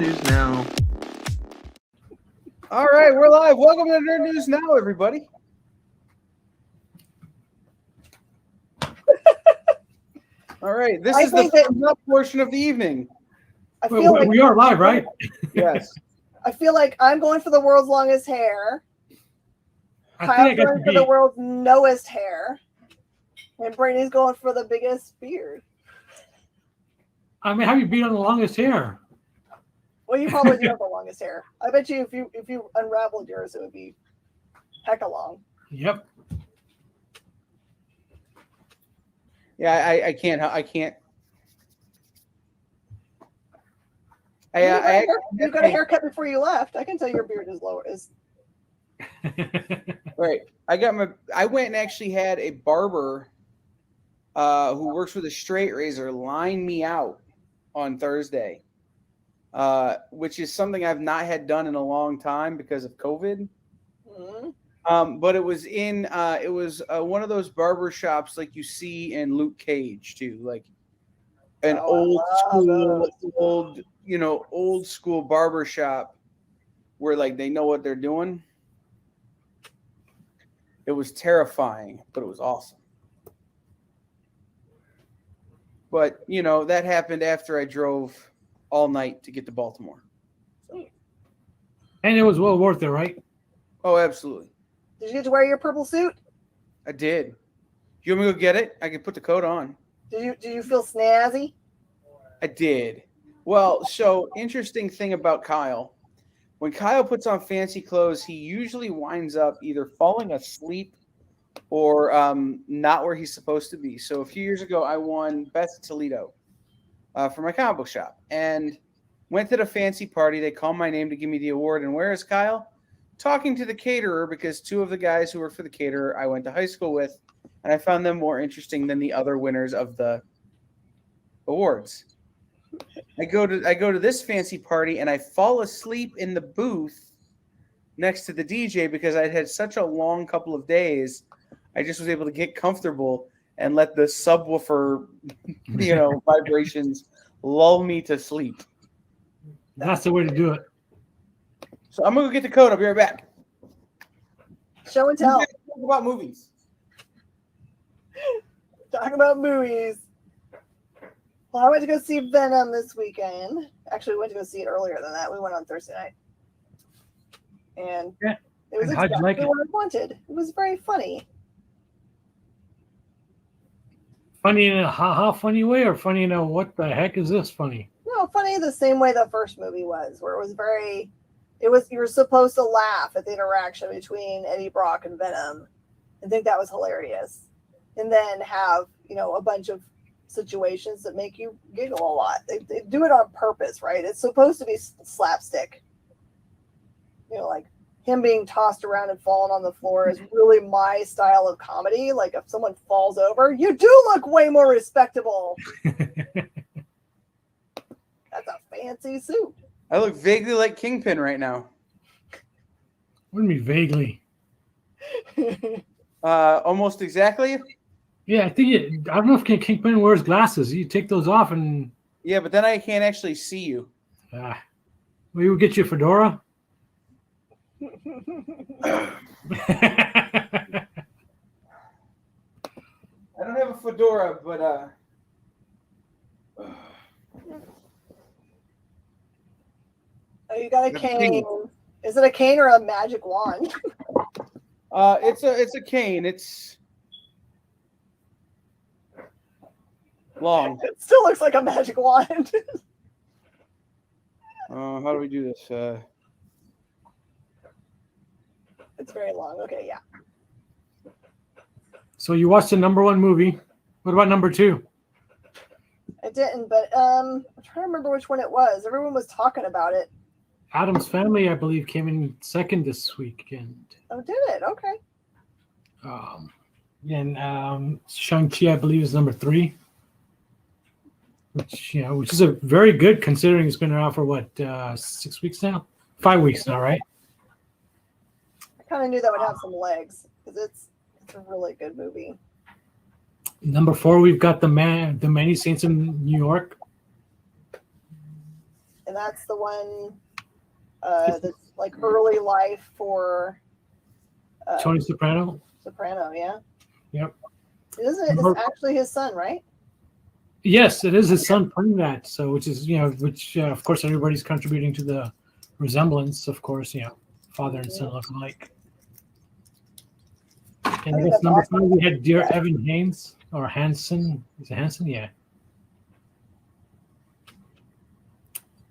News Now. All right, we're live. Welcome to Nerd News Now, everybody. All right, this is the thumbs up portion of the evening. I feel like we are live, right? Yes. I feel like I'm going for the world's longest hair. Kyle's going for the world's knowest hair. And Brainy's going for the biggest beard. I mean, how you beat on the longest hair? Well, you probably do have the longest hair. I bet you if you unraveled yours, it would be hecka long. Yep. Yeah, I can't. You got a haircut before you left. I can tell your beard is lower. Right. I went and actually had a barber who works with a straight razor line me out on Thursday, which is something I've not had done in a long time because of COVID. Mm-hmm. But it was one of those barber shops like you see in Luke Cage too, like an old school barber shop where like they know what they're doing. It was terrifying, but it was awesome. But, that happened after I drove all night to get to Baltimore. So. And it was well worth it, right? Oh, absolutely. Did you get to wear your purple suit? I did. You want me to go get it? I can put the coat on. Do you feel snazzy? I did. Well, so interesting thing about Kyle. When Kyle puts on fancy clothes, he usually winds up either falling asleep or not where he's supposed to be. So a few years ago, I won Best Toledo for my comic book shop and went to the fancy party. They called my name to give me the award. And where is Kyle? Talking to the caterer, because two of the guys who were for the caterer I went to high school with, and I found them more interesting than the other winners of the awards. I go to this fancy party and I fall asleep in the booth next to the DJ because I'd had such a long couple of days. I just was able to get comfortable and let the subwoofer, vibrations lull me to sleep. That's the way to do it. So I'm gonna go get the coat. I'll be right back. Show and tell. Talk about movies. Talk about movies. Well, I went to go see Venom this weekend. Actually, we went to go see it earlier than that. We went on Thursday night. And it was exactly what I wanted. It was very funny. Funny in a how funny way, or funny in a what the heck is this funny? No, funny the same way the first movie was, where you were supposed to laugh at the interaction between Eddie Brock and Venom and think that was hilarious. And then have, a bunch of situations that make you giggle a lot. They do it on purpose, right? It's supposed to be slapstick. Like him being tossed around and falling on the floor is really my style of comedy. Like if someone falls over, you do look way more respectable. That's a fancy suit. I look vaguely like Kingpin right now. What do you mean vaguely? Almost exactly. Yeah, I don't know if Kingpin wears glasses. You take those off and... Yeah, but then I can't actually see you. We will get you a fedora. I don't have a fedora, but Oh, you got a cane. Is it a cane or a magic wand? It's a cane. It's long. It still looks like a magic wand. How do we do this? It's very long. Okay, yeah. So you watched the number one movie. What about number two? I didn't, but I'm trying to remember which one it was. Everyone was talking about it. Addams Family, I believe, came in second this weekend. Oh, did it? Okay. And Shang-Chi, I believe, is number 3. Which is a very good considering it's been around for what 6 weeks now, 5 weeks now, right? I kind of knew that would have some legs because it's a really good movie. Number 4, we've got the Many Saints in New York. and that's the one that's like early life for Tony Soprano. Soprano. Yeah. Yep. Isn't it? It's actually his son, right? Yes, it is his son playing that. So, which is which of course everybody's contributing to the resemblance. Of course, father and son look alike. And I guess number 5 we had Dear Evan Haynes or Hansen. Is it Hansen? Yeah.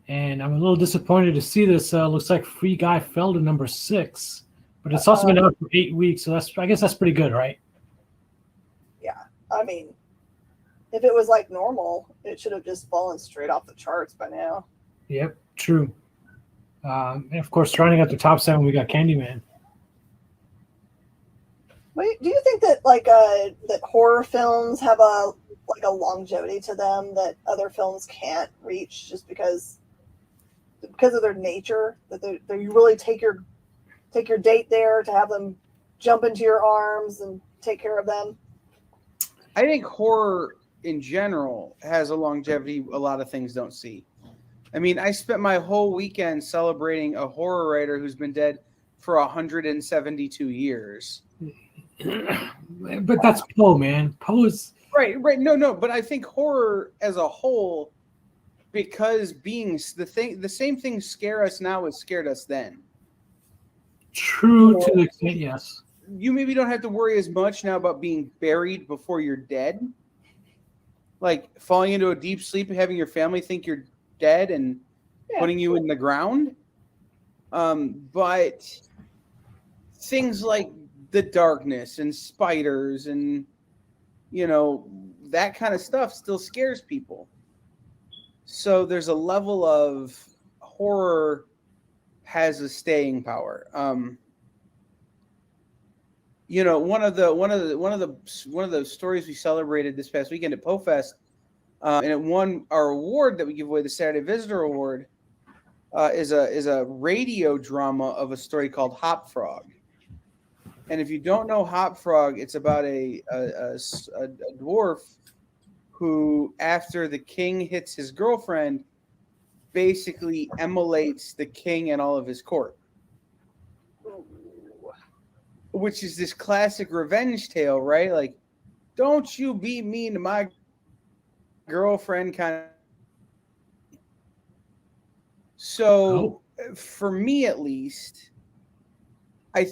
And I'm a little disappointed to see this. Looks like Free Guy fell to number 6, but it's also been out for 8 weeks. So I guess that's pretty good, right? Yeah, I mean, if it was like normal, it should have just fallen straight off the charts by now. Yep, true. And of course, rounding out the top 7, we got Candyman. Wait, do you think that that horror films have a longevity to them that other films can't reach just because of their nature? That you really take your date there to have them jump into your arms and take care of them? I think horror in general has a longevity a lot of things don't see. I mean, I spent my whole weekend celebrating a horror writer who's been dead for 172 years. But that's Poe, man. Poe is right. No. But I think horror as a whole, because being the same things scare us now as scared us then. True to the extent, yes. You maybe don't have to worry as much now about being buried before you're dead. Like falling into a deep sleep and having your family think you're dead and putting you in the ground. But things like the darkness and spiders and, that kind of stuff still scares people. So there's a level of horror has a staying power. One of the stories we celebrated this past weekend at PoFest, and it won our award that we give away, the Saturday Visitor Award, is a radio drama of a story called Hop Frog. And if you don't know Hop Frog, it's about a dwarf who, after the king hits his girlfriend, basically emulates the king and all of his court. Which is this classic revenge tale, right? Like, don't you be mean to my girlfriend kind of. So, for me at least, I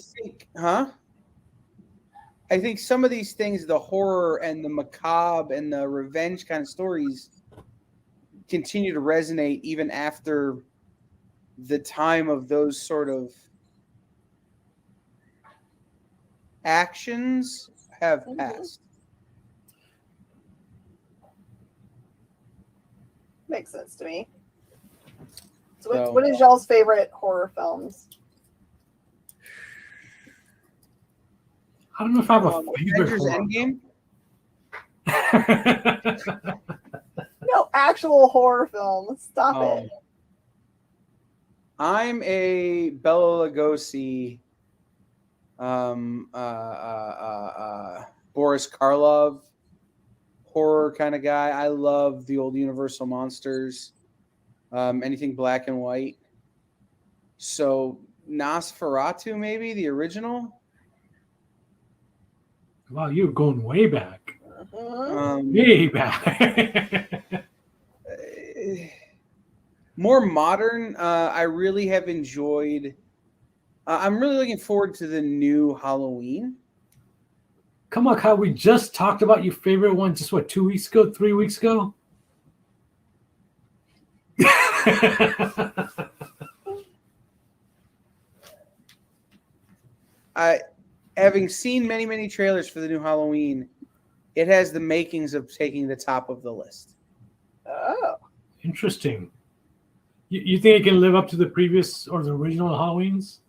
think some of these things, the horror and the macabre and the revenge kind of stories, continue to resonate even after the time of those sort of actions have passed. Makes sense to me. So what is y'all's favorite horror films? I don't know if I have a favorite Avengers Endgame. No, actual horror film. Stop it. I'm a Bela Lugosi, Boris Karloff horror kind of guy. I love the old Universal monsters, anything black and white. So Nosferatu, maybe the original. Wow, you're going way back. Mm-hmm. Way back. More modern, I really have enjoyed. I'm really looking forward to the new Halloween. Come on, Kyle. We just talked about your favorite one just 2 weeks ago, 3 weeks ago? Having seen many, many trailers for the new Halloween, it has the makings of taking the top of the list. Oh. Interesting. You think it can live up to the previous or the original Halloweens?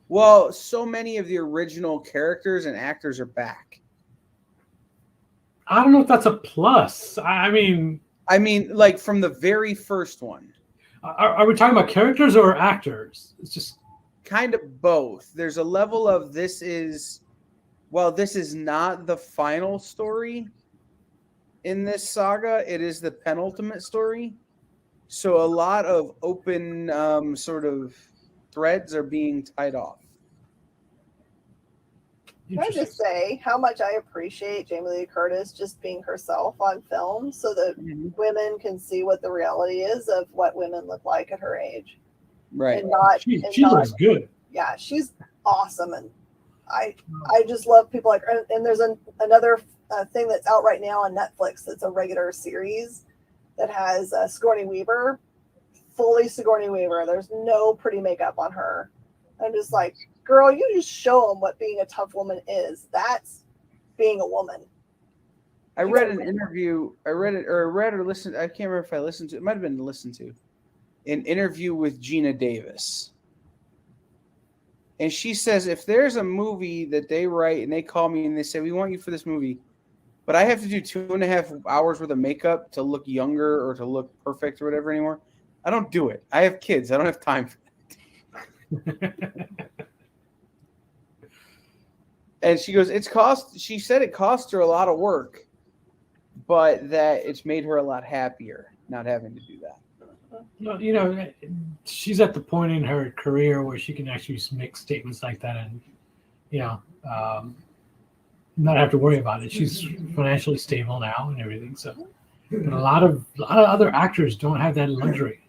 Well, so many of the original characters and actors are back. I don't know if that's a plus. I mean, like from the very first one. Are we talking about characters or actors? It's just kind of both. There's a level of this is not the final story in this saga. It is the penultimate story. So a lot of open sort of threads are being tied off. Can I just say how much I appreciate Jamie Lee Curtis just being herself on film so that women can see what the reality is of what women look like at her age. Right. And not, she looks good. Yeah, she's awesome. And I just love people like her. And there's another thing that's out right now on Netflix that's a regular series that has Sigourney Weaver, fully Sigourney Weaver. There's no pretty makeup on her. I'm just like, girl, you just show them what being a tough woman is. That's being a woman. I read an interview. I read or listened. I can't remember if I listened to it. Might have been listened to an interview with Gina Davis. And she says, if there's a movie that they write and they call me and they say, we want you for this movie, but I have to do 2.5 hours worth of makeup to look younger or to look perfect or whatever anymore, I don't do it. I have kids. I don't have time for that. And she goes, she said it cost her a lot of work, but that it's made her a lot happier not having to do that. Well, she's at the point in her career where she can actually make statements like that and, not have to worry about it. She's financially stable now and everything. So, but a lot of other actors don't have that luxury,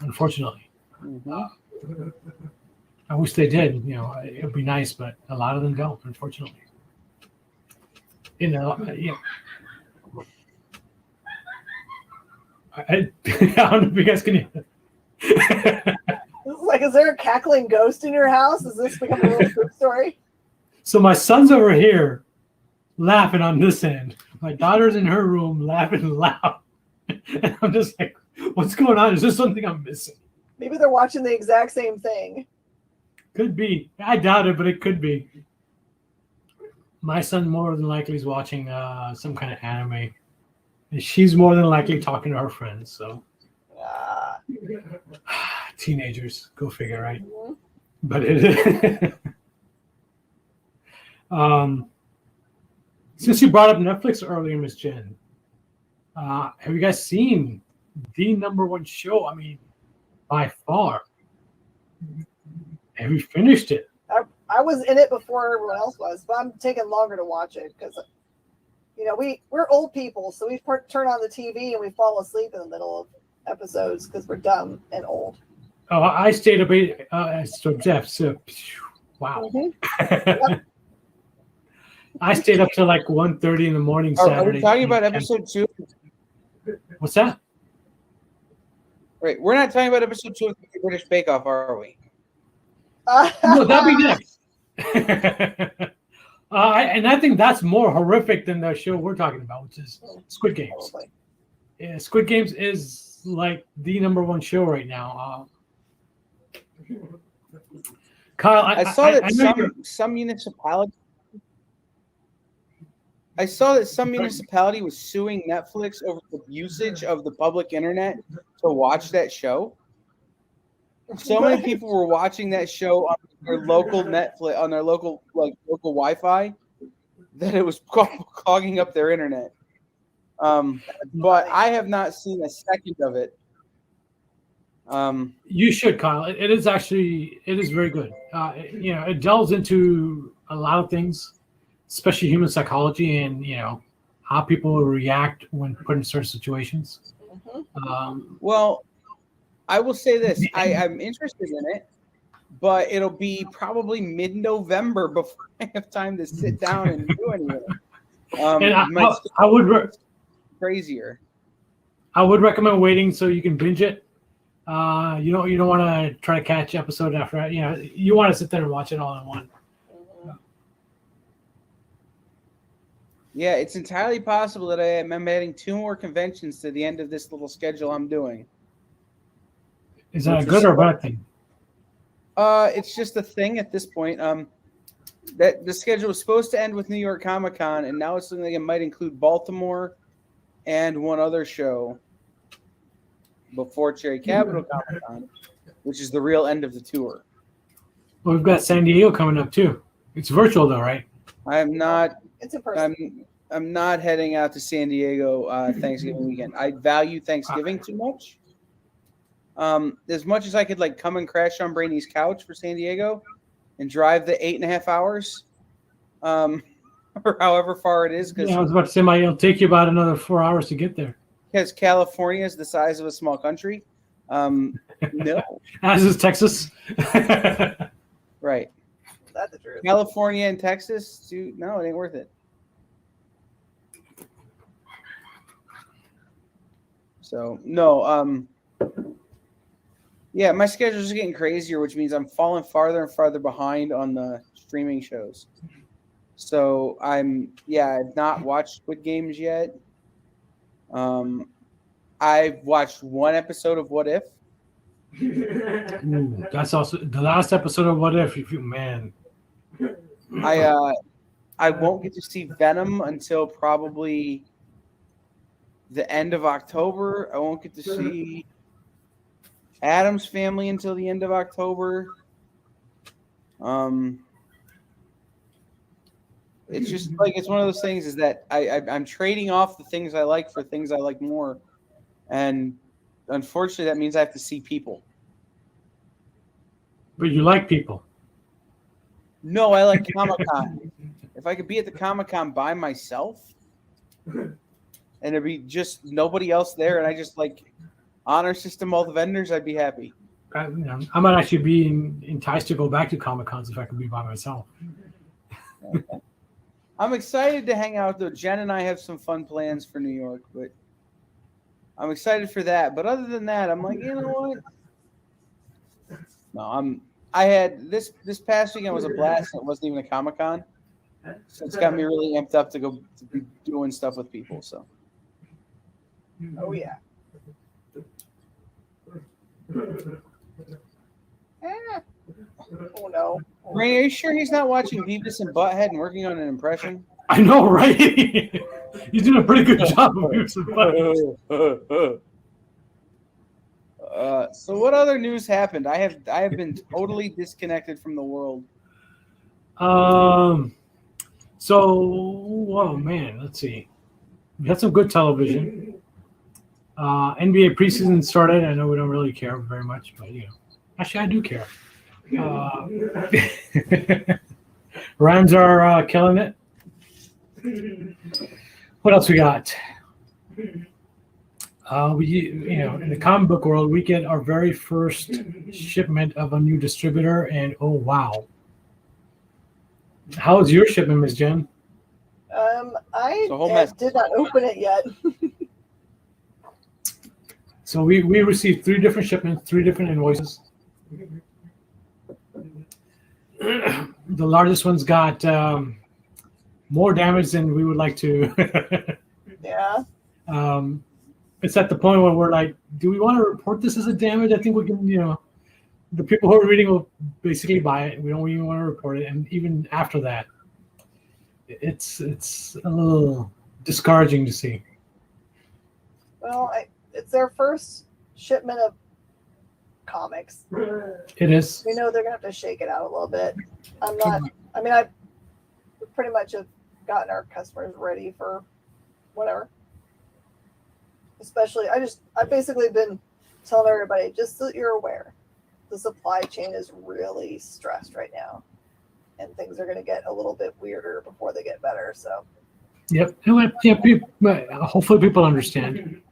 unfortunately. Mm-hmm. I wish they did. It would be nice, but a lot of them don't, unfortunately. I don't know if you guys can hear. Like, is there a cackling ghost in your house? Is this becoming a little spook story? So my son's over here laughing on this end. My daughter's in her room laughing loud. And I'm just like, what's going on? Is there something I'm missing? Maybe they're watching the exact same thing. Could be. I doubt it, but it could be. My son more than likely is watching some kind of anime. And she's more than likely talking to her friends. So teenagers, go figure, right? Mm-hmm. But it since you brought up Netflix earlier, Miss Jen, have you guys seen the #1 show? I mean, by far. Have you finished it? I was in it before everyone else was, but I'm taking longer to watch it because, we're old people, so we turn on the TV and we fall asleep in the middle of episodes because we're dumb and old. Oh, I stayed up wow. Mm-hmm. Yep. I stayed up till like 1:30 in the morning Saturday. Are we talking about episode 2? What's that? Right, we're not talking about episode 2 of the British Bake Off, are we? No, that'll be next. And I think that's more horrific than the show we're talking about, which is Squid Games. Yeah, Squid Games is like the #1 show right now. Kyle, I saw that some municipality. I saw that some municipality was suing Netflix over the usage of the public internet to watch that show. So many people were watching that show on their local Netflix, on their local Wi-Fi, that it was clogging up their internet. But I have not seen a second of it. You should, Kyle. It is very good. It delves into a lot of things, especially human psychology and how people react when put in certain situations. Well, I will say this: I'm interested in it, but it'll be probably mid-November before I have time to sit down and do anything. I would crazier. I would recommend waiting so you can binge it. You don't want to try to catch episode after. You want to sit there and watch it all in one. Yeah, it's entirely possible that I'm adding 2 more conventions to the end of this little schedule I'm doing. Is that a good or bad thing? It's just a thing at this point. That the schedule was supposed to end with New York Comic Con, and now it's looking like it might include Baltimore and one other show before Cherry Capital Comic Con, which is the real end of the tour. Well, we've got San Diego coming up too. It's virtual though, right? I'm not. It's in person. I'm not heading out to San Diego Thanksgiving weekend. I value Thanksgiving too much. As much as I could like come and crash on Brainy's couch for San Diego and drive the 8.5 hours, or however far it is, because Yeah, I was about to say, it'll take you about another 4 hours to get there. California is the size of a small country. No, As is Texas. right. That's the truth. California and Texas, dude, no, it ain't worth it. So no, yeah, my schedule's getting crazier, which means I'm falling farther and farther behind on the streaming shows. So I've not watched Squid Games yet. I've watched one episode of What If. Ooh, that's also the last episode of What If. Man, I won't get to see Venom until probably the end of October. I won't get to see Adam's Family until the end of October. It's just like it's one of those things is that I'm trading off the things I like for things I like more, and unfortunately that means I have to see people. but you like people. No, I like Comic-Con. If I could be at the Comic-Con by myself and there'd be just nobody else there and I just like honor system all the vendors, I'd be happy. I might actually be enticed to go back to Comic-Cons if I could be by myself. I'm excited to hang out though. Jen and I have some fun plans for New York, but I'm excited for that. But other than that, I'm like, you know what? No, I had this past weekend was a blast. It wasn't even a Comic-Con. So it's got me really amped up to go to be doing stuff with people. So Oh yeah. Oh no. Ray, are you sure he's not watching Beavis and Butthead and working on an impression? I know, right? He's doing a pretty good job of using buttons. So what other news happened? I have been totally disconnected from the world. Oh man, let's see. We had some good television. NBA preseason started. I know we don't really care very much, but actually I do care. Rams are killing it. What else we got? In the comic book world, we get our very first shipment of a new distributor, and oh wow! How was your shipment, Miss Jen? I did not open it yet. So we received 3 different shipments, 3 different invoices. The largest one's got more damage than we would like to. Yeah. It's at the point where we're like, do we want to report this as a damage? I think we can, the people who are reading will basically buy it. We don't even want to report it. And even after that, it's a little discouraging to see. Well, it's their first shipment of comics. It is. We know they're gonna have to shake it out a little bit. I pretty much have gotten our customers ready for whatever. Especially, I've basically been telling everybody, just so you're aware, the supply chain is really stressed right now, and things are going to get a little bit weirder before they get better. So, yep. Hopefully, people understand.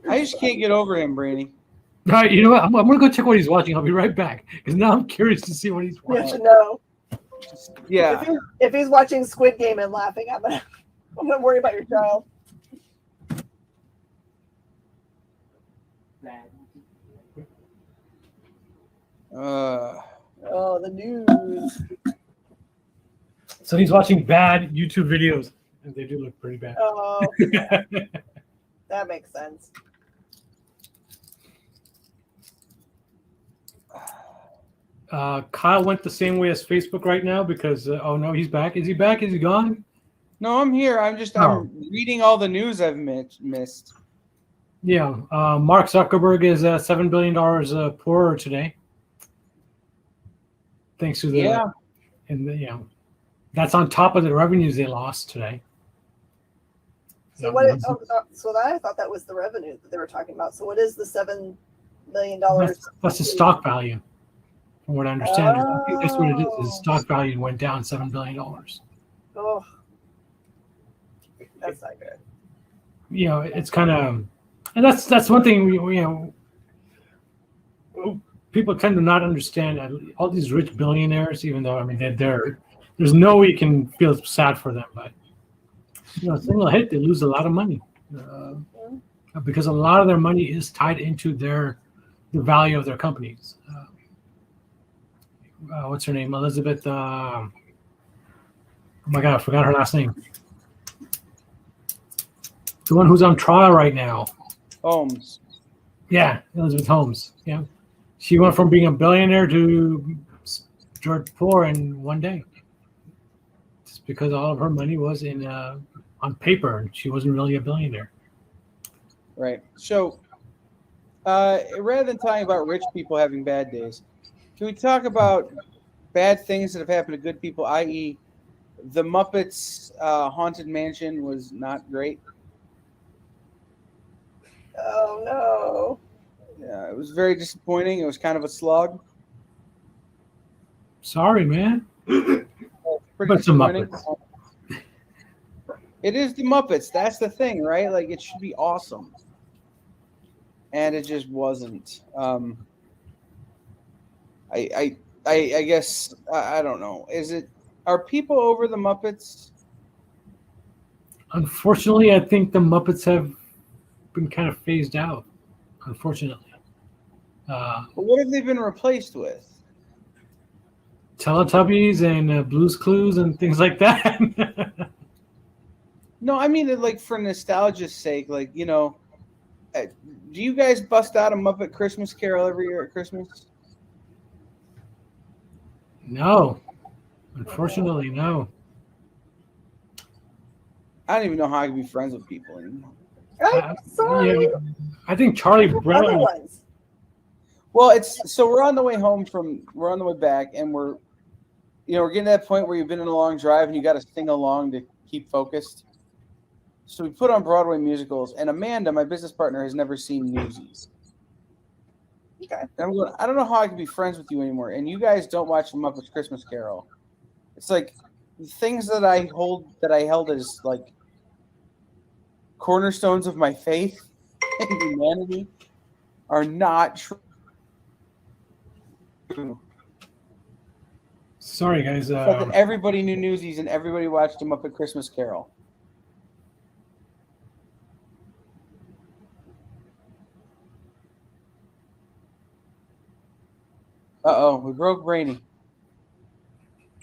I just can't get over him, Brainy. All right, you know what? I'm going to go check what he's watching. I'll be right back because now I'm curious to see what he's watching. yes, no. Yeah. If he's watching Squid Game and laughing, I'm gonna worry about your child. Oh, the news. So he's watching bad YouTube videos, and they do look pretty bad. Oh, yeah. That makes sense. Kyle went the same way as Facebook right now because oh no, he's back. Is he back? Is he gone? No, I'm here. I'm reading all the news I've missed. Yeah, Mark Zuckerberg is $7 billion poorer today, thanks to and that's on top of the revenues they lost today. So I thought that was the revenue that they were talking about. So what is the $7 million? That's the stock value, from what I understand. I think that's what it is. The stock value went down $7 billion. Oh, that's not good. It's kind of, and that's one thing people tend to not understand. All these rich billionaires, even though there's no way you can feel sad for them, but single hit, they lose a lot of money because a lot of their money is tied into the value of their companies. What's her name? Elizabeth. Oh my God, I forgot her last name. The one who's on trial right now. Holmes. Yeah, Elizabeth Holmes. Yeah, she went from being a billionaire to dirt poor in one day, just because all of her money was on paper, and she wasn't really a billionaire. Right. So, rather than talking about rich people having bad days, can we talk about bad things that have happened to good people? I.e., the Muppets Haunted Mansion was not great. Oh no. Yeah, it was very disappointing. It was kind of a slog. Sorry, man. Pretty But the Muppets. It is the Muppets. That's the thing, right? Like, it should be awesome. And it just wasn't. I guess, I don't know. Are people over the Muppets? Unfortunately, I think the Muppets have been kind of phased out, unfortunately. But what have they been replaced with? Teletubbies and Blue's Clues and things like that. No, I mean, like, for nostalgia's sake, like, do you guys bust out a Muppet Christmas Carol every year at Christmas? No, unfortunately, no. I don't even know how I can be friends with people anymore. I'm sorry. Yeah, I think Charlie Brown. Ones. Well, we're on the way back, and we're getting to that point where you've been in a long drive and you got to sing along to keep focused. So we put on Broadway musicals, and Amanda, my business partner, has never seen Newsies. Okay. And I'm going, I don't know how I can be friends with you anymore. And you guys don't watch the Muppets Christmas Carol. It's like things that I held as like cornerstones of my faith and humanity are not true. Sorry, guys. But that everybody knew Newsies and everybody watched the Muppet Christmas Carol. We broke Brainy.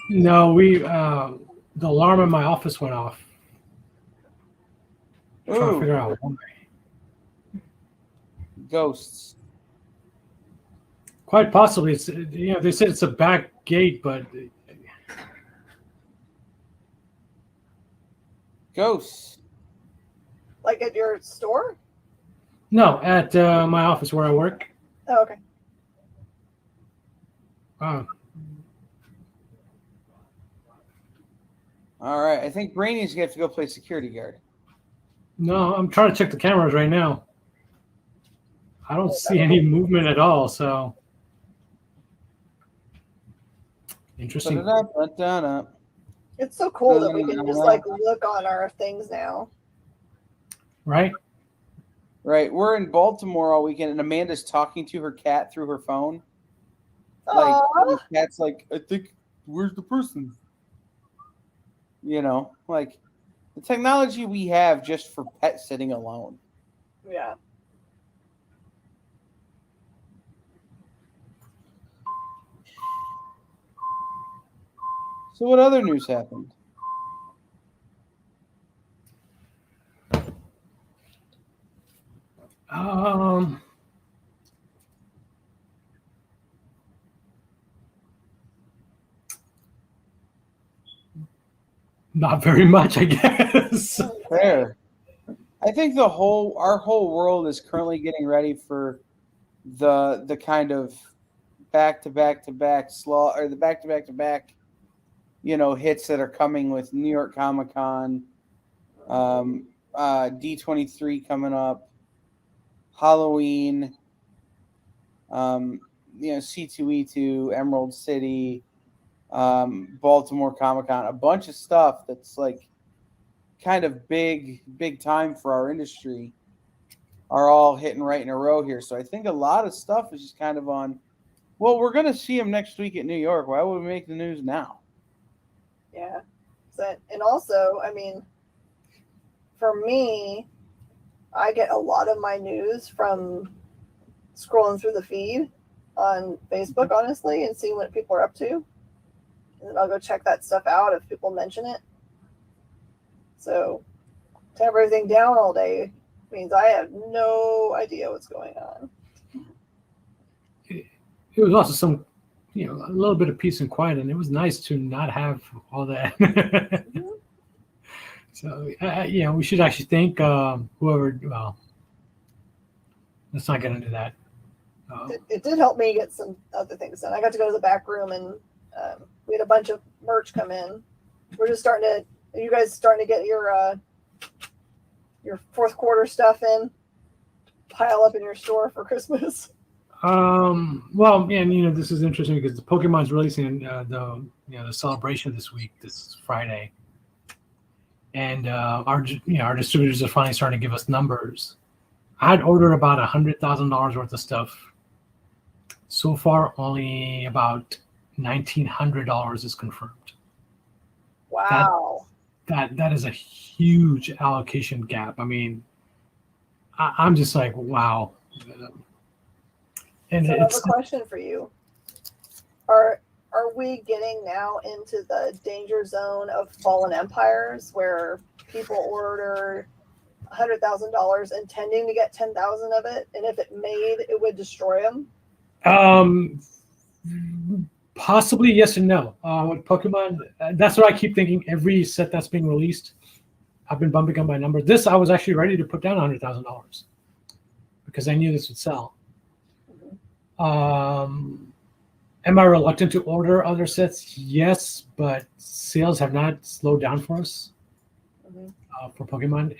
No, the alarm in my office went off. I'm trying to figure out why. Ghosts. Quite possibly, it's they said it's a back gate, but Ghosts. Like at your store? no, at my office where I work. Oh, okay. Wow. All right, I think Brainy's gonna have to go play security guard. No, I'm trying to check the cameras right now. I don't see any movement at all, so interesting. It's so cool that we can just like look on our things now. Right? Right. We're in Baltimore all weekend, and Amanda's talking to her cat through her phone. Aww. Like, the cat's like, I think, where's the person? Like the technology we have just for pet sitting alone. Yeah. So what other news happened? Not very much, I guess. Fair. I think our whole world is currently getting ready for the kind of back-to-back-to-back the back-to-back-to-back, hits that are coming with New York Comic Con, D23 coming up, Halloween, C2E2, Emerald City, Baltimore Comic-Con, a bunch of stuff that's like kind of big time for our industry are all hitting right in a row here. So I think a lot of stuff is just kind of on, well, we're going to see him next week at New York. Why would we make the news now? Yeah. So, and also, I mean, for me, I get a lot of my news from scrolling through the feed on Facebook, honestly, and seeing what people are up to. And then I'll go check that stuff out if people mention it. So to have everything down all day means I have no idea what's going on. It was also some, a little bit of peace and quiet, and it was nice to not have all that. Mm-hmm. So, we should actually thank whoever. Well, let's not get into that. It did help me get some other things done. I got to go to the back room, and we had a bunch of merch come in. We're just are you guys starting to get your fourth quarter stuff in, pile up in your store for Christmas? Well, and this is interesting because the Pokemon's releasing the celebration this Friday, and our distributors are finally starting to give us numbers. I'd ordered about $100,000 worth of stuff. So far, only about $1,900 is confirmed. Wow. That is a huge allocation gap. I mean, I'm just like, wow. And so I have a question for you. Are we getting now into the danger zone of fallen empires where people order $100,000 intending to get 10,000 of it, and if it made, it would destroy them? Possibly yes and no. With Pokemon, that's what I keep thinking. Every set that's being released, I've been bumping up my number. This, I was actually ready to put down $100,000 because I knew this would sell. Am I reluctant to order other sets? Yes, but sales have not slowed down for us. For Pokemon,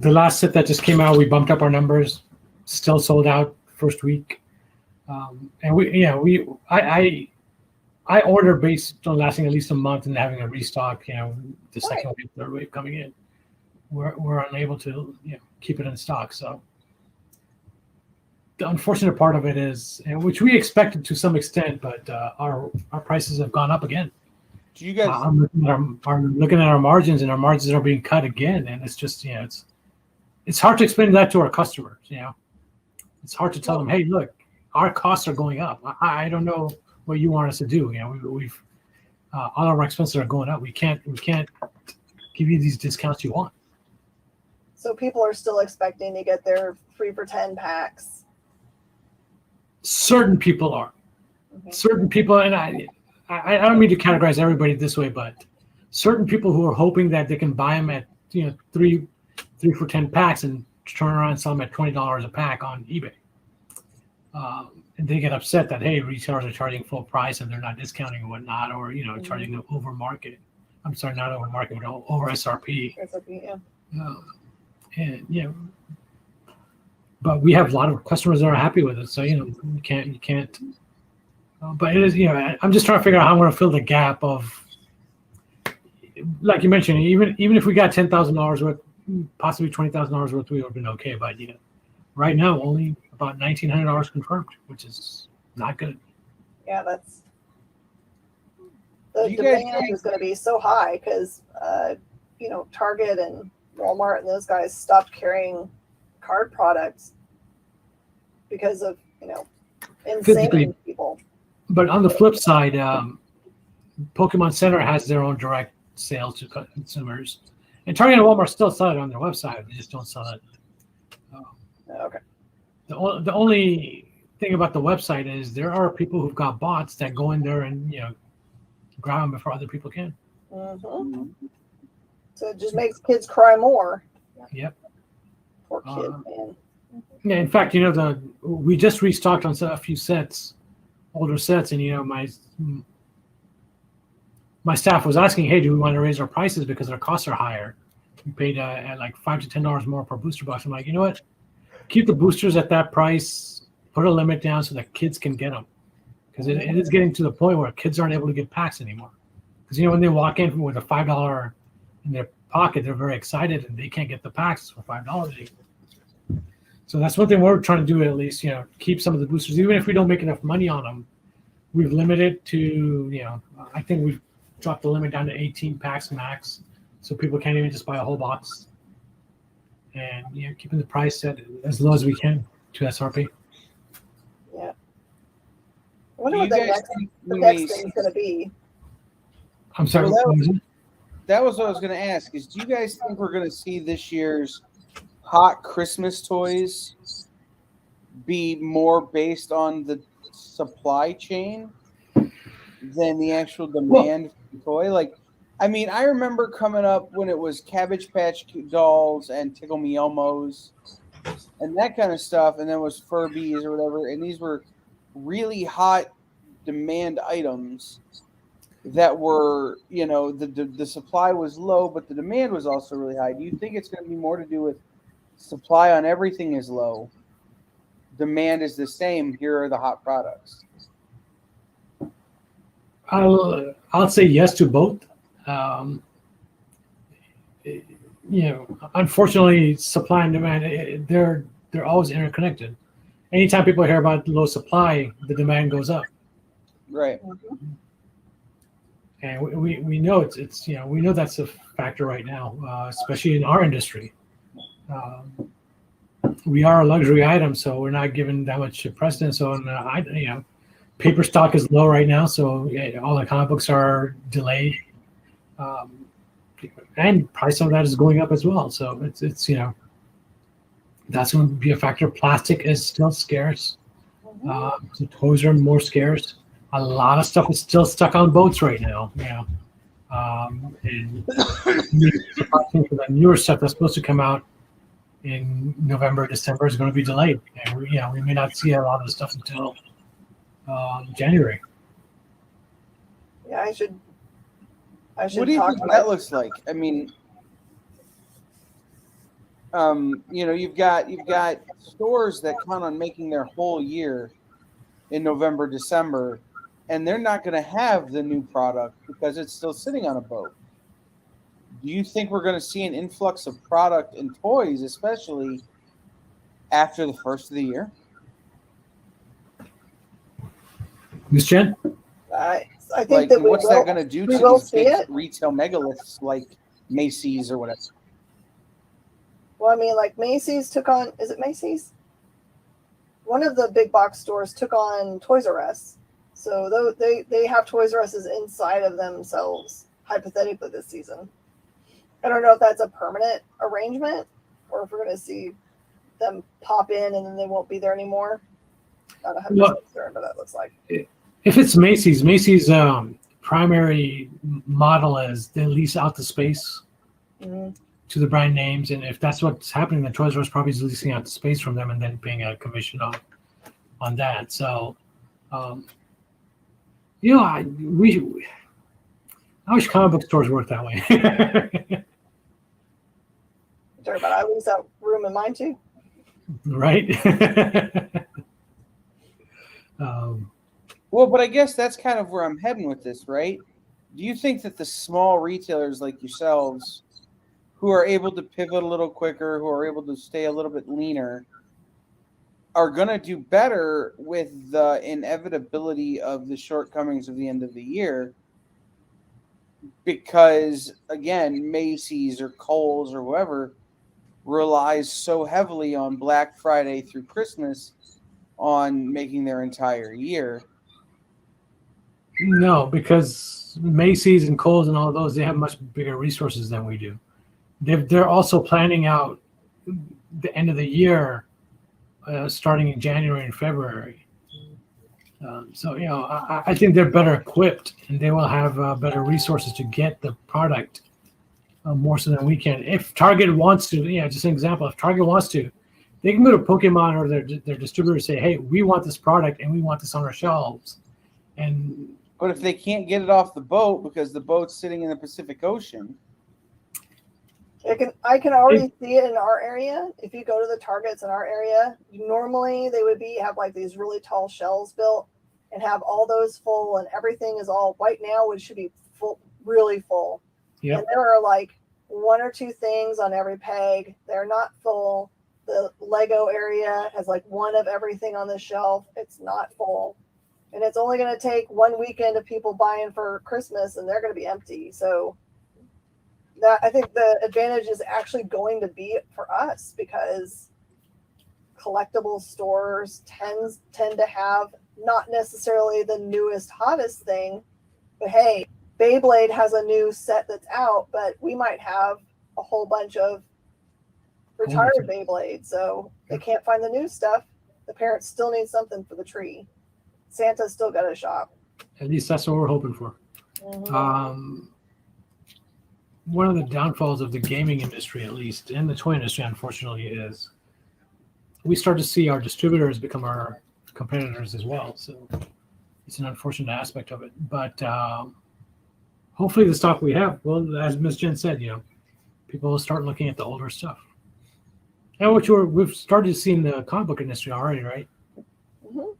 the last set that just came out, we bumped up our numbers. Still sold out first week, and I order based on lasting at least a month and having a restock. The second wave, third wave coming in, we're unable to keep it in stock. So the unfortunate part of it is, which we expected to some extent, but our prices have gone up again. Do you guys? I'm looking at our margins, and our margins are being cut again, and it's just it's hard to explain that to our customers. It's hard to tell them, hey, look, our costs are going up. I don't know what you want us to do. We've all of our expenses are going up. We can't give you these discounts you want. So people are still expecting to get their 3 for 10 packs. Certain people are. Certain people, and I don't mean to categorize everybody this way, but certain people who are hoping that they can buy them at 3 for 10 packs and turn around and sell them at $20 a pack on eBay, and they get upset that, hey, retailers are charging full price and they're not discounting and whatnot, or charging them over market. I'm sorry, not over market, but over SRP. SRP, yeah. But we have a lot of customers that are happy with it, so you can't. But it is, I'm just trying to figure out how I'm going to fill the gap of, like you mentioned, even if we got $10,000 worth, possibly $20,000 worth, we would have been okay. But right now only about $1,900 confirmed, which is not good. Yeah, that's the demand is going to be so high because Target and Walmart and those guys stopped carrying card products because of insane people. But on the flip side, Pokemon Center has their own direct sales to consumers, and Target and Walmart still sell it on their website. They just don't sell it. Okay. The only thing about the website is there are people who've got bots that go in there and grab them before other people can. Mm-hmm. So it just makes kids cry more. Yep. Poor kid, man. Yeah. In fact, we just restocked on a few sets. Older sets, and my staff was asking, hey, do we want to raise our prices because our costs are higher? paid at like $5 to $10 more per booster box. I'm like, you know what? Keep the boosters at that price. Put a limit down so that kids can get them, because it is getting to the point where kids aren't able to get packs anymore. Because when they walk in with a $5 in their pocket, they're very excited and they can't get the packs for $5 anymore. So that's one thing we're trying to do, at least, keep some of the boosters, even if we don't make enough money on them. We've limited to, I think we've dropped the limit down to 18 packs max, so people can't even just buy a whole box. And keeping the price set as low as we can to SRP. Yeah. I wonder what the next thing is going to be. I'm sorry. Well, that was what I was going to ask. Is do you guys think we're going to see this year's hot Christmas toys be more based on the supply chain than the actual demand for the toy? Like, I mean, I remember coming up when it was Cabbage Patch Dolls and Tickle Me Elmos and that kind of stuff, and then it was Furbies or whatever, and these were really hot demand items that were, the supply was low, but the demand was also really high. Do you think it's going to be more to do with supply on everything is low, demand is the same, here are the hot products? I'll say yes to both. Unfortunately, supply and demand, they're always interconnected. Anytime people hear about low supply, the demand goes up. Right. And we know it's we know that's a factor right now, especially in our industry. We are a luxury item, so we're not given that much precedence on. Paper stock is low right now, so all the comic books are delayed, and price of that is going up as well. So it's that's going to be a factor. Plastic is still scarce. So toys are more scarce. A lot of stuff is still stuck on boats right now. And the newer stuff that's supposed to come out in November, December is going to be delayed, and we may not see a lot of the stuff until January. Yeah, I should. What do you think that looks like? I mean, you've got stores that count on making their whole year in November, December, and they're not going to have the new product because it's still sitting on a boat. Do you think we're going to see an influx of product and toys, especially after the first of the year? I Ms. think that what's that going to do to these big retail megaliths like Macy's or whatever? Well, I mean, like Macy's took on, is it Macy's? One of the big box stores took on Toys R Us. So they have Toys R Us's inside of themselves, hypothetically, this season. I don't know if that's a permanent arrangement or if we're going to see them pop in and then they won't be there anymore. Not 100% sure, but that looks like. If it's Macy's primary model is they lease out the space to the brand names, and if that's what's happening, then Toys R Us probably is leasing out the space from them and then paying a commission on that. So, I wish comic book stores worked that way. Sorry, but I lease out room in mine too. Right. Well, but I guess that's kind of where I'm heading with this, right? Do you think that the small retailers like yourselves, who are able to pivot a little quicker, who are able to stay a little bit leaner, are going to do better with the inevitability of the shortcomings of the end of the year? Because, again, Macy's or Kohl's or whoever relies so heavily on Black Friday through Christmas on making their entire year. No, because Macy's and Kohl's and all of those, they have much bigger resources than we do. They're also planning out the end of the year, starting in January and February. So I think they're better equipped, and they will have better resources to get the product more so than we can. If Target wants to, just an example, if Target wants to, they can go to Pokemon or their distributor and say, "Hey, we want this product and we want this on our shelves." But if they can't get it off the boat because the boat's sitting in the Pacific Ocean, I can already see it in our area. If you go to the Targets in our area, normally they would have like these really tall shelves built and have all those full, and everything is all white now, which should be full, really full. Yep. And there are like one or two things on every peg. They're not full. The Lego area has like one of everything on the shelf. It's not full. And it's only going to take one weekend of people buying for Christmas, and they're going to be empty. So that, I think the advantage is actually going to be for us, because collectible stores tend to have not necessarily the newest, hottest thing, but hey, Beyblade has a new set that's out, but we might have a whole bunch of retired Beyblade, so they can't find the new stuff. The parents still need something for the tree. Santa's still got to shop. At least that's what we're hoping for. Mm-hmm. One of the downfalls of the gaming industry, at least, and the toy industry, unfortunately, is we start to see our distributors become our competitors as well. So it's an unfortunate aspect of it. But hopefully the stock we have, well, as Ms. Jen said, people will start looking at the older stuff. And we've started seeing the comic book industry already, right? Mm-hmm.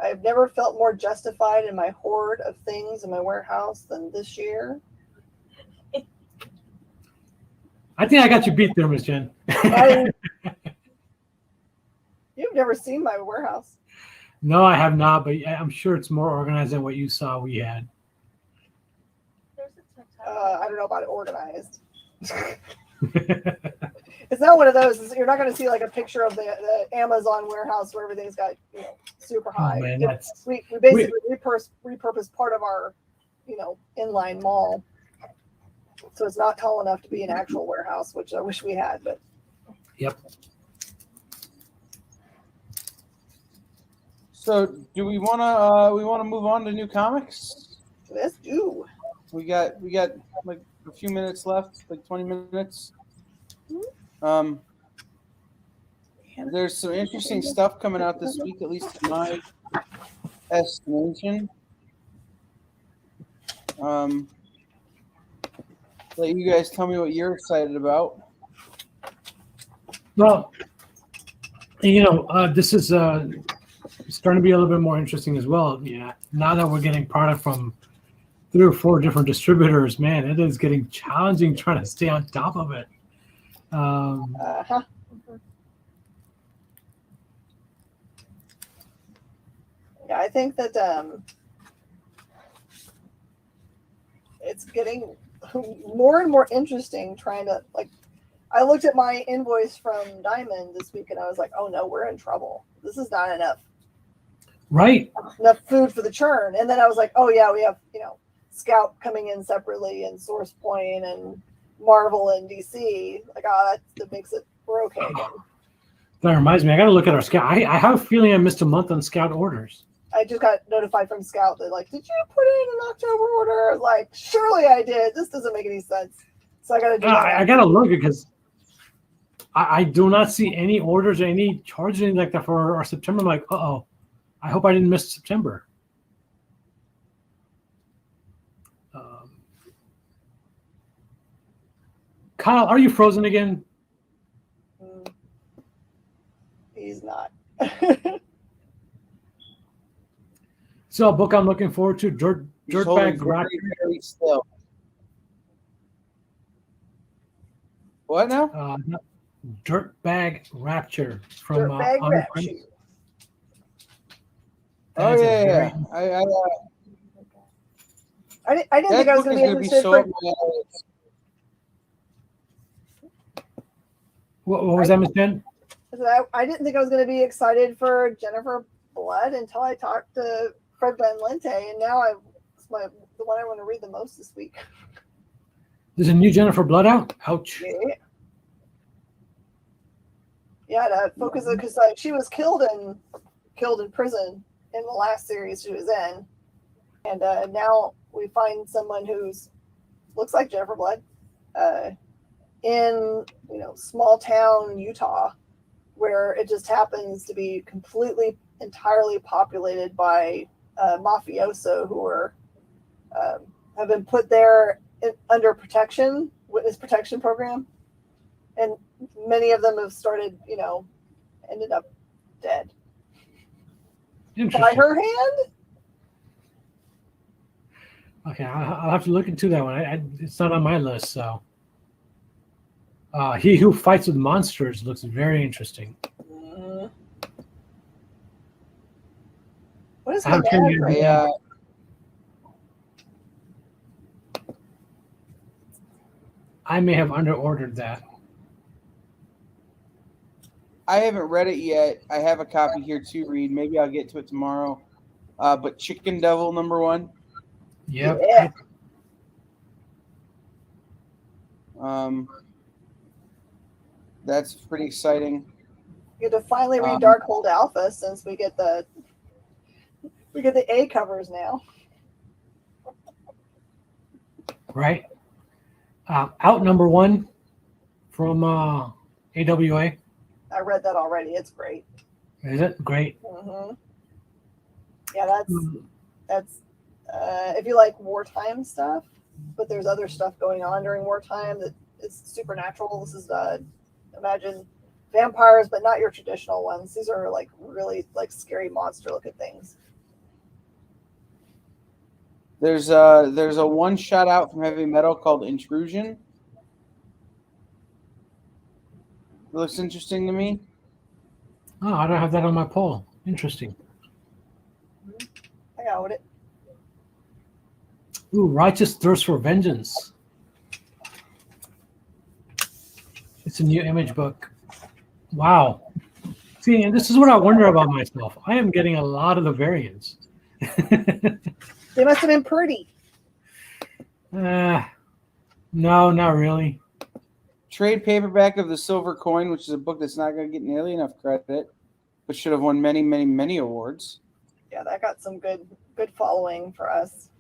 I've never felt more justified in my hoard of things in my warehouse than this year. I think I got you beat there, Ms. Jen. You've never seen my warehouse. No, I have not, but I'm sure it's more organized than what you saw we had. I don't know about it organized. It's not one of those. You're not going to see like a picture of the Amazon warehouse where everything's got super high. Oh, man, we basically repurposed part of our inline mall, so it's not tall enough to be an actual warehouse, which I wish we had. But yep. So, do we wanna move on to new comics? Let's do. We got like a few minutes left, like 20 minutes. There's some interesting stuff coming out this week, at least in my estimation. Let you guys tell me what you're excited about. Well, this is starting to be a little bit more interesting as well. Yeah, now that we're getting product from 3 or 4 different distributors, man, it is getting challenging trying to stay on top of it. Yeah, I think that it's getting more and more interesting trying to, like, I looked at my invoice from Diamond this week and I was like, oh no, we're in trouble. This is not enough food for the churn. And then I was like, oh yeah, we have, Scout coming in separately and Source Point and Marvel and DC. Like, that makes it, we're okay again. That reminds me, I got to look at our Scout. I have a feeling I missed a month on Scout orders. I just got notified from Scout that, like, did you put in an October order? Like, surely I did. This doesn't make any sense. So I got to do that. I got to look because I do not see any orders or any charges, anything like that for our September. I'm like, uh-oh, I hope I didn't miss September. Kyle, are you frozen again? He's not. So a book I'm looking forward to, Dirtbag Rapture. Very still. What now? Dirtbag Rapture from Dirtbag Rapture. Oh yeah. I didn't think I was going to be interested for. What was that, Ms. Jen? I didn't think I was going to be excited for Jennifer Blood until I talked to Fred Van Lente, and now it's the one I want to read the most this week. There's a new Jennifer Blood out? Ouch. Yeah, to focus it because she was killed in prison in the last series she was in, and now we find someone who's looks like Jennifer Blood. In small town Utah, where it just happens to be entirely populated by mafioso who have been put there under witness protection program, And many of them have started, ended up dead. By Interesting. her hand? Okay, I'll have to look into that one. It's not on my list, so. He Who Fights with Monsters looks very interesting. What is How the can you matter? Yeah. I may have underordered that. I haven't read it yet. I have a copy here to read. Maybe I'll get to it tomorrow. But Chicken Devil #1. Yep. Yeah. That's pretty exciting. You get to finally read Darkhold Alpha since we get the A covers now. Right. Out #1 from AWA. I read that already. It's great. Is it great? Mm-hmm. Yeah, that's if you like wartime stuff, but there's other stuff going on during wartime that is supernatural. This is imagine vampires, but not your traditional ones. These are like really like scary monster looking things. There's a one shot out from Heavy Metal called Intrusion. It looks interesting to me. Oh, I don't have that on my poll. Interesting. I got it. Ooh, Righteous Thirst for Vengeance. It's a new Image book. Wow. See, and this is what I wonder about myself. I am getting a lot of the variants. They must have been pretty. No, not really. Trade paperback of The Silver Coin, which is a book that's not going to get nearly enough credit, but should have won many, many, many awards. Yeah, that got some good following for us.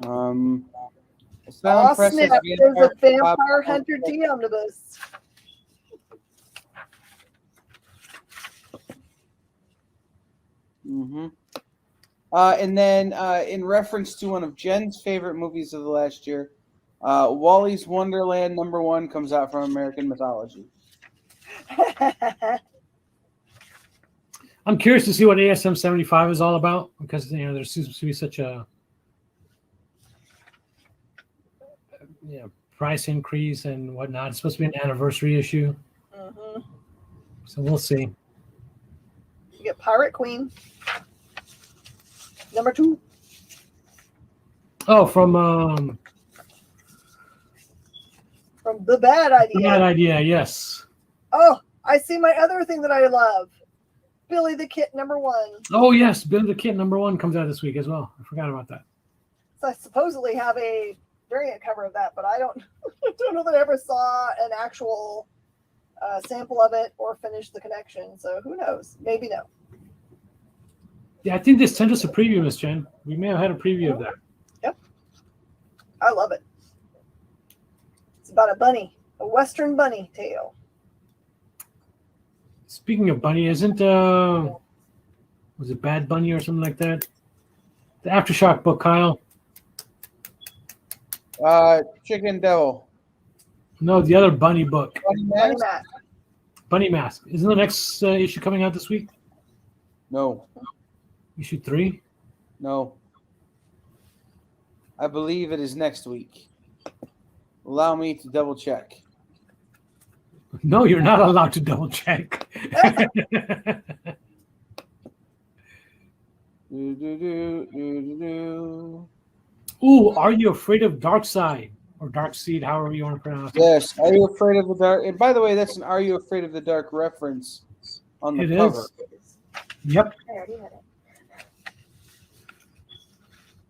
Awesome. There's a Vampire Hunter D omnibus. Mm-hmm. And then in reference to one of Jen's favorite movies of the last year, Wally's Wonderland #1 comes out from American Mythology. I'm curious to see what ASM 75 is all about because there seems to be such a price increase and whatnot. It's supposed to be an anniversary issue, so we'll see. You get Pirate Queen #2. Oh, from The Bad Idea. Bad Idea, yes. Oh, I see my other thing that I love. Billy the Kit #1. Oh yes, Billy the Kid #1 comes out this week as well. I forgot about that. So I supposedly have a variant cover of that, but I don't know that I ever saw an actual sample of it or finished the connection. So who knows? Maybe no. Yeah, I think they sent us a preview, Miss Jen. We may have had a preview of that. Yep. I love it. It's about a bunny, a Western bunny tale. Speaking of bunny, isn't was it Bad Bunny or something like that? The Aftershock book, Kyle. Chicken Devil. No, the other bunny book. Bunny Mask. Bunny Mask. Isn't the next issue coming out this week? No. Issue 3? No. I believe it is next week. Allow me to double check. No, you're not allowed to double check. Ooh, Are You Afraid of Dark Side? Or Dark Seed, however you want to pronounce it. Yes. Are You Afraid of the Dark? And by the way, that's an Are You Afraid of the Dark reference on the It cover. is. Yep. I already had it.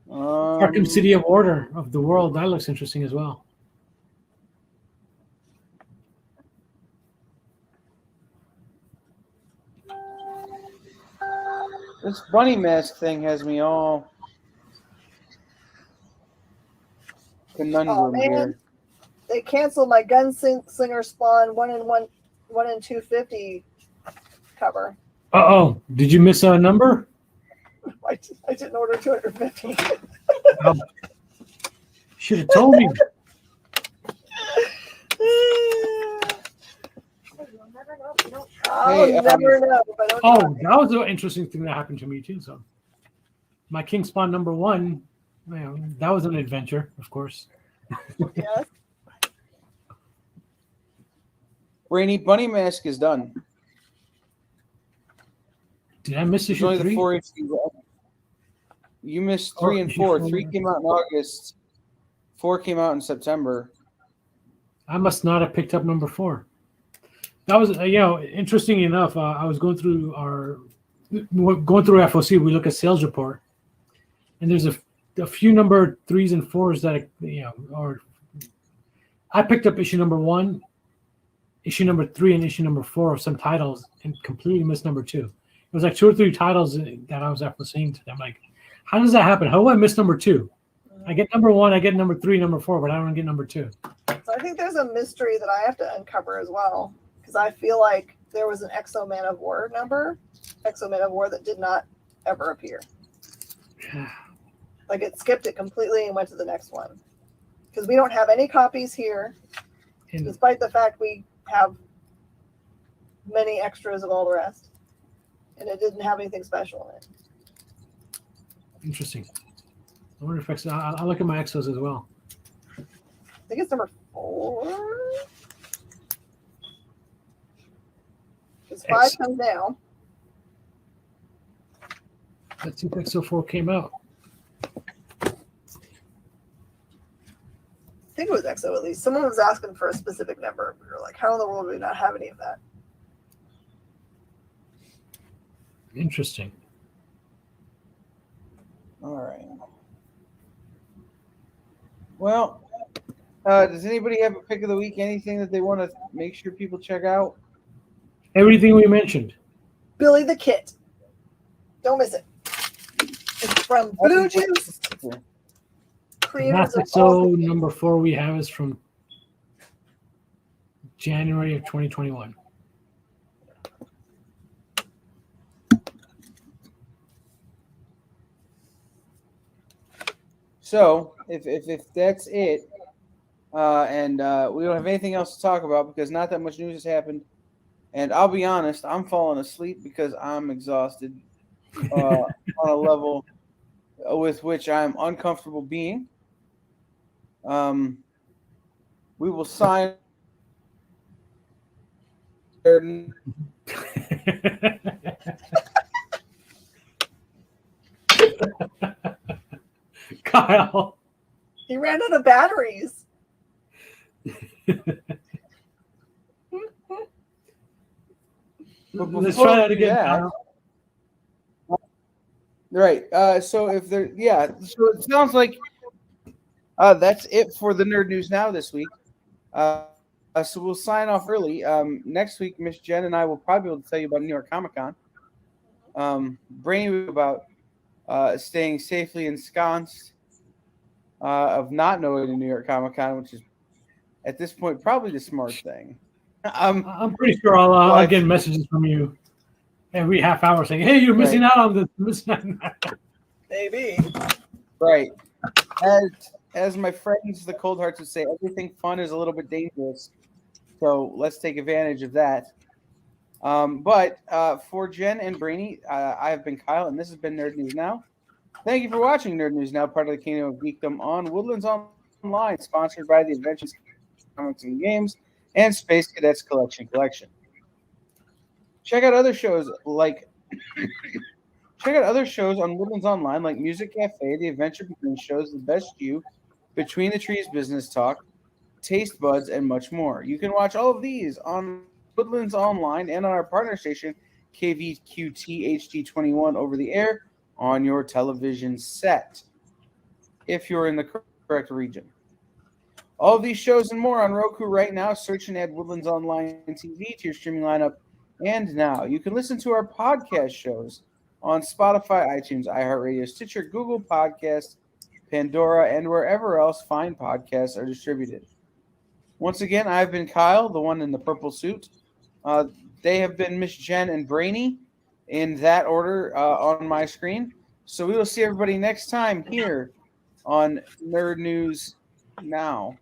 Arkham City of Order of the World. That looks interesting as well. This bunny mask thing has me all conundrum here. They canceled my Gunslinger Spawn 1 in 250 cover. Uh-oh. Did you miss a number? I didn't order 250. Should have told me. I'll never know. If I don't Oh, try. that was an interesting thing that happened to me too. So, my King Spawn number 1, that was an adventure, of course. Yes. Brainy, Bunny Mask is done. Did I miss There's issue only 3? the 4 issues left. You missed 3 and 4. 3 came out in August. 4 came out in September. I must not have picked up number 4. That was, interesting enough. I was going through FOC. We look at sales report, and there's a few number 3s and 4s that or I picked up issue number 1, issue number 3, and issue number 4 of some titles, and completely missed number 2. It was like 2 or 3 titles that I was seeing to them. Like, how does that happen? How do I miss number 2? I get number 1, I get number 3, number 4, but I don't get number 2. So I think there's a mystery that I have to uncover as well, because I feel like there was an Exo Man of War that did not ever appear. Like it skipped it completely and went to the next one. Because we don't have any copies here, despite the fact we have many extras of all the rest. And it didn't have anything special in it. Interesting. I wonder if I'll look at my Exos as well. I think it's number 4. Because 5 comes down. Let's see if Exo 4 came out. I think it was Exo at least. Someone was asking for a specific number. We were like, how in the world do we not have any of that? Interesting. All right. Well, does anybody have a pick of the week? Anything that they want to make sure people check out? Everything we mentioned. Billy the Kit. Don't miss it. It's from Blue Juice. Creators of all Exo number 4 we have is from January of 2021. So if that's it, and we don't have anything else to talk about because not that much news has happened, and I'll be honest, I'm falling asleep because I'm exhausted on a level with which I'm uncomfortable being. We will sign. Kyle. He ran out of batteries. Let's try that again. Kyle. Right. So if there, so it sounds like that's it for the Nerd News Now this week. So we'll sign off early. Next week, Miss Jen and I will probably be able to tell you about New York Comic Con. Brainy about staying safely ensconced, of not knowing the New York Comic Con, which is at this point probably the smart thing. I'm pretty sure I'll get messages from you every half hour saying, "Hey, you're missing out on this." Missing out on that. Maybe. Right. As my friends, the Cold Hearts, would say, everything fun is a little bit dangerous. So let's take advantage of that. But for Jen and Brainy, I have been Kyle, and this has been Nerd News Now. Thank you for watching Nerd News Now, part of the Kingdom of Geekdom on Woodlands Online, sponsored by the Adventures Comics and Games and Space Cadets Collection. Check out other shows on Woodlands Online, like Music Cafe, The Adventure Between Shows, The Best You, Between the Trees Business Talk, Taste Buds, and much more. You can watch all of these on Woodlands Online and on our partner station, KVQT HD21, over the air on your television set, if you're in the correct region. All of these shows and more on Roku right now. Search and add Woodlands Online TV to your streaming lineup. And now you can listen to our podcast shows on Spotify, iTunes, iHeartRadio, Stitcher, Google Podcasts, Pandora, and wherever else fine podcasts are distributed. Once again, I've been Kyle, the one in the purple suit. They have been Miss Jen and Brainy, in that order on my screen. So we will see everybody next time here on Nerd News Now.